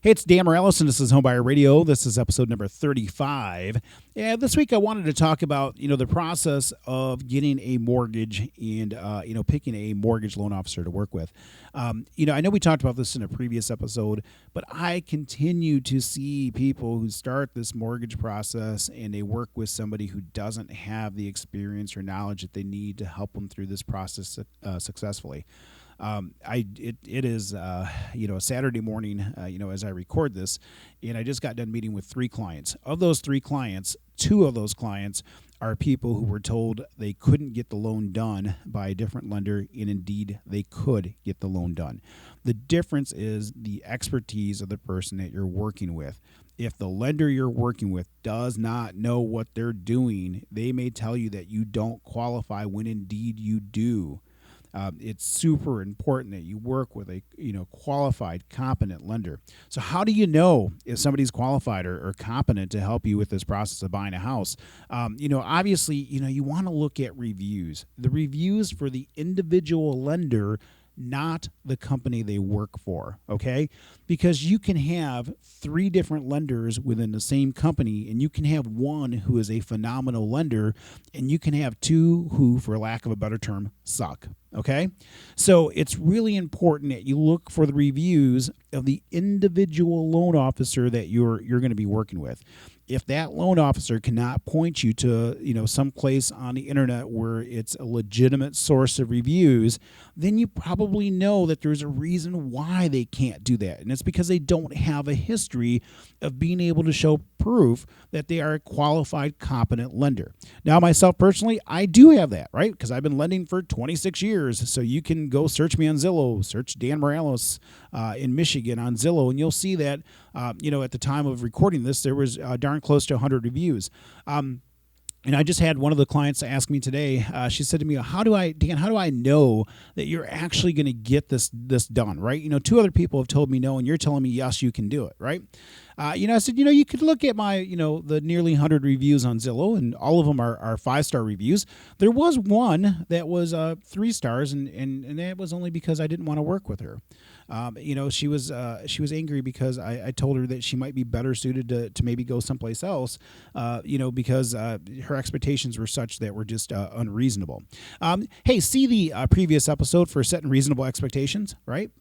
Hey, it's Dan Morales, and this is Homebuyer Radio. This is episode number 35. And this week I wanted to talk about, the process of getting a mortgage and, picking a mortgage loan officer to work with. I know we talked about this in a previous episode, but I continue to see people who start this mortgage process and they work with somebody who doesn't have the experience or knowledge that they need to help them through this process successfully. It is a Saturday morning, as I record this, and I just got done meeting with 3 clients. Of those 3 clients, 2 of those clients are people who were told they couldn't get the loan done by a different lender, and indeed they could get the loan done. The difference is the expertise of the person that you're working with. If the lender you're working with does not know what they're doing, they may tell you that you don't qualify when indeed you do. It's super important that you work with a qualified, competent lender. So how do you know if somebody's qualified or competent to help you with this process of buying a house? Obviously, you want to look at reviews. The reviews for the individual lender, not the company they work for, okay? Because you can have 3 different lenders within the same company, and you can have one who is a phenomenal lender, and you can have 2 who, for lack of a better term, suck, okay? So it's really important that you look for the reviews of the individual loan officer that you're going to be working with. If that loan officer cannot point you to, some place on the internet where it's a legitimate source of reviews, then you probably know that there's a reason why they can't do that. And it's because they don't have a history of being able to show proof that they are a qualified, competent lender. Now, myself personally, I do have that, right? Because I've been lending for 26 years. So you can go search me on Zillow, search Dan Morales in Michigan on Zillow, and you'll see that, at the time of recording this, there was darn close to 100 reviews. And I just had one of the clients ask me today. She said to me, Dan, how do I know that you're actually going to get this done, right? 2 other people have told me no, and you're telling me yes, you can do it, right? I said, you could look at my, the nearly 100 reviews on Zillow, and all of them are 5-star reviews. There was one that was 3 stars, and that was only because I didn't want to work with her. She was angry because I told her that she might be better suited to maybe go someplace else, because her expectations were such that were just unreasonable. Hey, see the previous episode for setting reasonable expectations, right?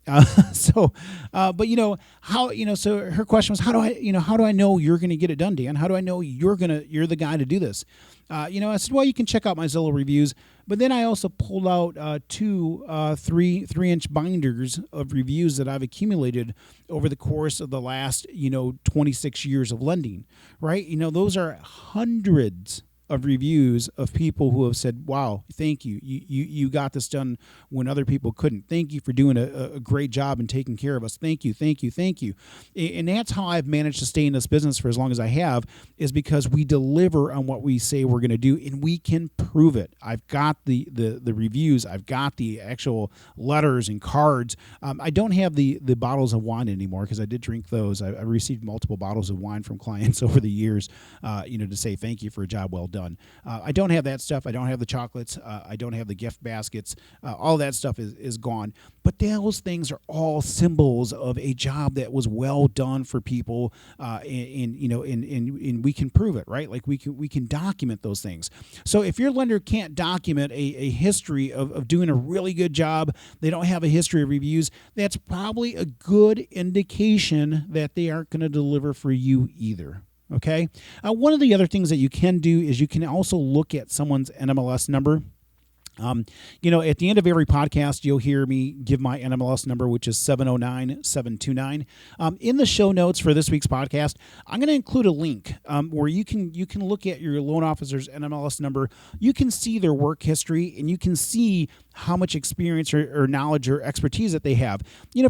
So her question was, how do I know you're going to get it done, Dan? How do I know you're the guy to do this? I said, well, you can check out my Zillow reviews. But then I also pulled out 2 3-inch binders of reviews that I've accumulated over the course of the last, 26 years of lending, right? Those are hundreds of reviews of people who have said, wow, thank you. You got this done when other people couldn't. Thank you for doing a great job and taking care of us. Thank you, thank you, thank you. And that's how I've managed to stay in this business for as long as I have, is because we deliver on what we say we're going to do, and we can prove it. I've got the reviews. I've got the actual letters and cards. I don't have the bottles of wine anymore because I did drink those. I received multiple bottles of wine from clients over the years, to say thank you for a job well done. I don't have that stuff. I don't have the chocolates. I don't have the gift baskets. All that stuff is gone. But those things are all symbols of a job that was well done for people, and we can prove it, right? Like we can document those things. So if your lender can't document a history of doing a really good job, they don't have a history of reviews, that's probably a good indication that they aren't going to deliver for you either. Okay. One of the other things that you can do is you can also look at someone's NMLS number. At the end of every podcast, you'll hear me give my NMLS number, which is 709-729. In the show notes for this week's podcast, I'm going to include a link where you can look at your loan officer's NMLS number. You can see their work history, and you can see how much experience or knowledge or expertise that they have.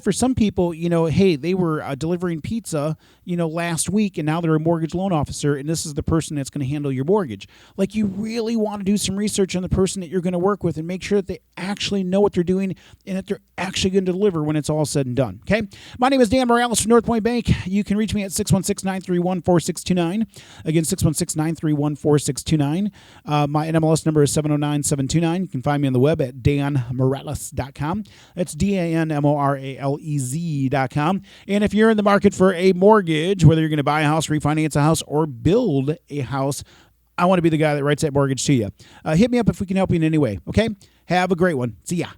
For some people, hey, they were delivering pizza, last week, and now they're a mortgage loan officer, and this is the person that's going to handle your mortgage. Like, you really want to do some research on the person that you're going to work with and make sure that they actually know what they're doing and that they're actually going to deliver when it's all said and done. Okay. My name is Dan Morales from North Point Bank. You can reach me at 616-931-4629. Again, 616-931-4629. My NMLS number is 709-729. You can find me on the web at Dan danmorales.com. That's DANMORALEZ.com. And if you're in the market for a mortgage, whether you're going to buy a house, refinance a house, or build a house, I want to be the guy that writes that mortgage to you. Hit me up if we can help you in any way, okay? Have a great one. See ya.